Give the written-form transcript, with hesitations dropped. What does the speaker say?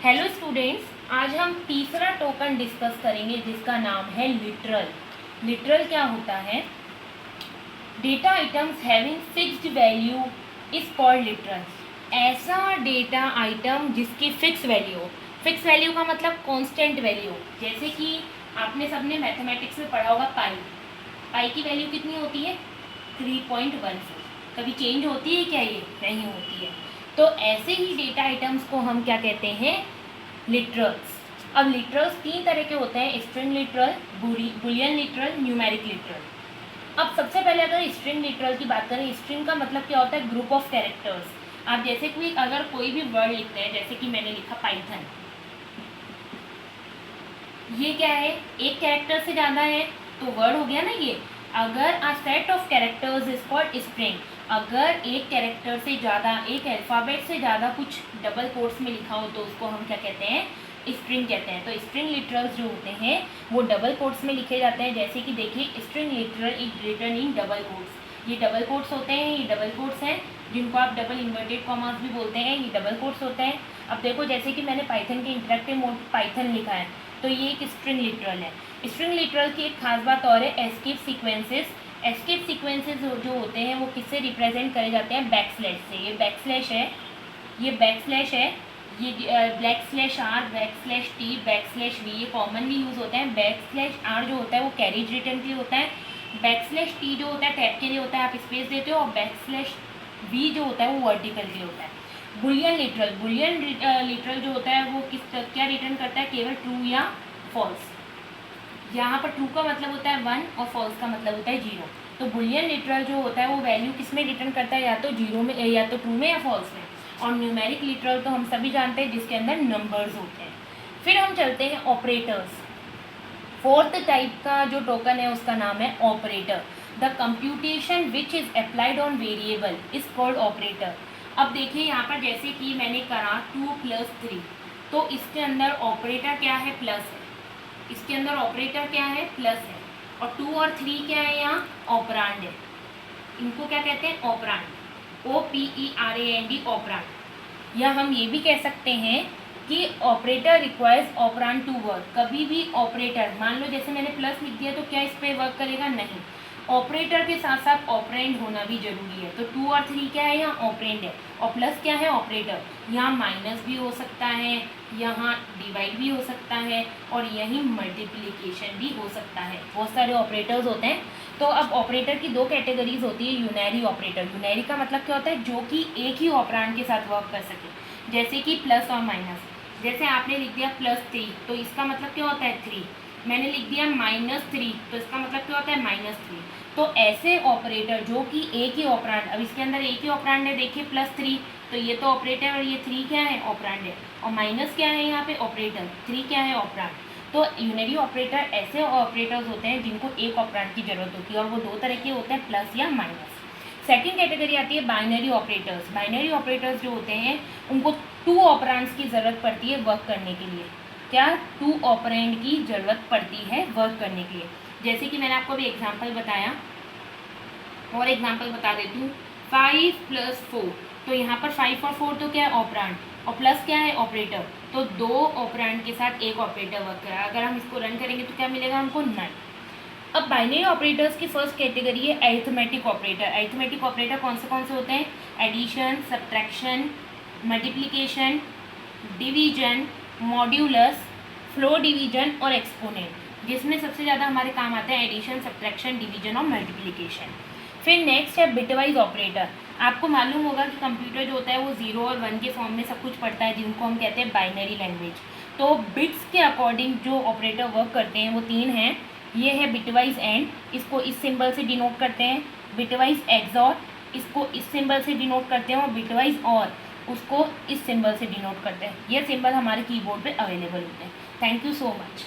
Hello students, आज हम तीसरा टोकन डिस्कस करेंगे जिसका नाम है लिटरल। लिटरल क्या होता है? Data items having fixed value is called literal. ऐसा डेटा आइटम जिसकी फिक्स वैल्यू हो। फिक्स वैल्यू का मतलब कांस्टेंट वैल्यू। जैसे कि आपने सबने मैथमेटिक्स में पढ़ा होगा पाई। पाई की वैल्यू कितनी होती है? 3.14। कभी चेंज होती है क्या? ये नहीं होती है। तो ऐसे ही डेटा आइटम्स को हम क्या कहते हैं? लिटरल्स। अब लिटरल्स तीन तरह के होते हैं: string literal, Boolean literal, numeric literal. अब सबसे पहले अगर स्ट्रिंग लिटरल की बात करें, स्ट्रिंग का मतलब क्या होता है? Group of characters. आप जैसे कि अगर कोई भी वर्ड लिखते हैं, जैसे कि मैंने लिखा पाइथन, ये क्या है? एक कैरेक्टर से ज़्यादा है तो वर्ड हो गया ना ये। अगर a set of characters is called string. अगर एक कैरेक्टर से ज़्यादा, एक अल्फ़ाबेट से ज़्यादा कुछ डबल कोट्स में लिखा हो तो उसको हम क्या कहते हैं? स्ट्रिंग कहते हैं। तो स्ट्रिंग लिटरल्स जो होते हैं वो डबल कोट्स में लिखे जाते हैं। जैसे कि देखिए, string literal is written in double quotes. ये डबल कोट्स होते हैं, ये डबल कोट्स हैं जिनको आप डबल इन्वर्टेड कॉमास भी बोलते हैं। ये डबल कोट्स होते हैं। अब देखो, जैसे कि मैंने पाइथन के इंटरेक्टिव मोड पाइथन लिखा है तो ये एक स्ट्रिंग लिटरल है। स्ट्रिंग लिटरल की एक खास बात और है, एस्केप सीक्वेंसेस। एस्केप सीक्वेंसेस जो होते हैं वो किससे रिप्रेजेंट करे जाते हैं? बैक स्लैश से। ये बैक स्लैश है, ये बैक स्लैश है, ये backslash R, backslash T, backslash V, ये कॉमनली यूज़ होते हैं। बैक स्लैश आर जो होता है वो कैरेज रिटर्न के लिए होता है। बैक स्लैश टी जो होता है टैब के लिए होता है, आप स्पेस देते हो। और बैक स्लैश वी जो होता है वो वर्टिकल के लिए होता है। बुलियन लिटरल, बुलियन लिटरल जो होता है वो क्या रिटर्न करता है? केवल ट्रू या फॉल्स। यहाँ पर ट्रू का मतलब होता है 1 और फॉल्स का मतलब होता है 0। तो बुलियन लिटरल जो होता है वो वैल्यू किस में रिटर्न करता है? या तो 0 में, या तो ट्रू में, या फॉल्स में। और न्यूमेरिक लिटरल तो हम सभी जानते हैं जिसके अंदर नंबर्स होते हैं। फिर हम चलते हैं ऑपरेटर्स। फोर्थ टाइप का जो टोकन है उसका नाम है operator. The computation which is applied on variable is called operator. अब देखिए यहाँ पर, जैसे कि मैंने करा 2 + 3, तो इसके अंदर ऑपरेटर क्या है? प्लस है। इसके अंदर ऑपरेटर क्या है? प्लस है। और 2 और 3 क्या है? यहाँ ऑपरांड है। इनको क्या कहते हैं? ऑपरांड। OPERAND, ऑपरांड। या हम ये भी कह सकते हैं कि ऑपरेटर रिक्वायर्स ऑपरांड टू वर्क। कभी भी ऑपरेटर, मान लो जैसे मैंने प्लस लिख दिया तो क्या इस पर वर्क करेगा? नहीं। ऑपरेटर के साथ साथ ऑपरेंड होना भी जरूरी है। तो 2 और 3 क्या है? यहाँ ऑपरेंड है। और प्लस क्या है? ऑपरेटर। यहाँ माइनस भी हो सकता है, यहाँ डिवाइड भी हो सकता है, और यहीं मल्टीप्लिकेशन भी हो सकता है। बहुत सारे ऑपरेटर्स होते हैं। तो अब ऑपरेटर की दो कैटेगरीज होती है। Unary operator. यूनरी का मतलब क्या होता है? जो कि एक ही ऑपरेंड के साथ वर्क कर सके। जैसे कि प्लस और माइनस। जैसे आपने लिख दिया +3 तो इसका मतलब क्या होता है? 3। मैंने लिख दिया -3 तो इसका मतलब क्या होता है? -3। तो ऐसे ऑपरेटर जो कि एक ही ऑपरेंड, अब इसके अंदर एक ही ऑपरेंड है, देखिए +3, तो ये तो ऑपरेटर, और ये 3 क्या है? ऑपरेंड है। और माइनस क्या है यहाँ पे? ऑपरेटर। 3 क्या है? ऑपरेंड। तो यूनरी ऑपरेटर ऐसे ऑपरेटर्स होते हैं जिनको एक ऑपरेंड की जरूरत होती है, और वो दो तरह के होते हैं, प्लस या माइनस। सेकेंड कैटेगरी आती है बाइनरी ऑपरेटर्स। बाइनरी ऑपरेटर्स जो होते हैं उनको 2 ऑपरेंड्स की ज़रूरत पड़ती है वर्क करने के लिए। क्या? 2 ऑपरेंड की ज़रूरत पड़ती है वर्क करने के लिए। जैसे कि मैंने आपको अभी एग्जांपल बताया, और एग्जांपल बता देती हूँ। 5 + 4, तो यहाँ पर 5 और 4 तो क्या है? ऑपरेंड। और प्लस क्या है? ऑपरेटर। तो 2 ऑपरेंड के साथ एक ऑपरेटर वर्क करा। अगर हम इसको रन करेंगे तो क्या मिलेगा हमको? नल। अब बाइनरी ऑपरेटर्स की फर्स्ट कैटेगरी है अरिथमेटिक ऑपरेटर। अरिथमेटिक ऑपरेटर कौन से होते हैं? Addition, subtraction, multiplication, division, modulus, floor division और एक्सपोनेंट, जिसमें सबसे ज़्यादा हमारे काम आते हैं एडिशन, सब्ट्रैक्शन, डिवीजन और मल्टीप्लिकेशन। फिर नेक्स्ट है बिटवाइज ऑपरेटर। आपको मालूम होगा कि कंप्यूटर जो होता है वो 0 और 1 के फॉर्म में सब कुछ पढ़ता है, जिनको हम कहते हैं बाइनरी लैंग्वेज। तो बिट्स के अकॉर्डिंग जो ऑपरेटर वर्क करते हैं वो 3 हैं। ये है बिटवाइज एंड, इसको इस सिंबल से डिनोट करते हैं। बिटवाइज एक्सऑर, इसको इस सिंबल से डिनोट करते हैं। और बिटवाइज और, उसको इस सिंबल से डिनोट करते हैं। ये सिंबल हमारे कीबोर्ड पे अवेलेबल होते हैं। Thank you so much.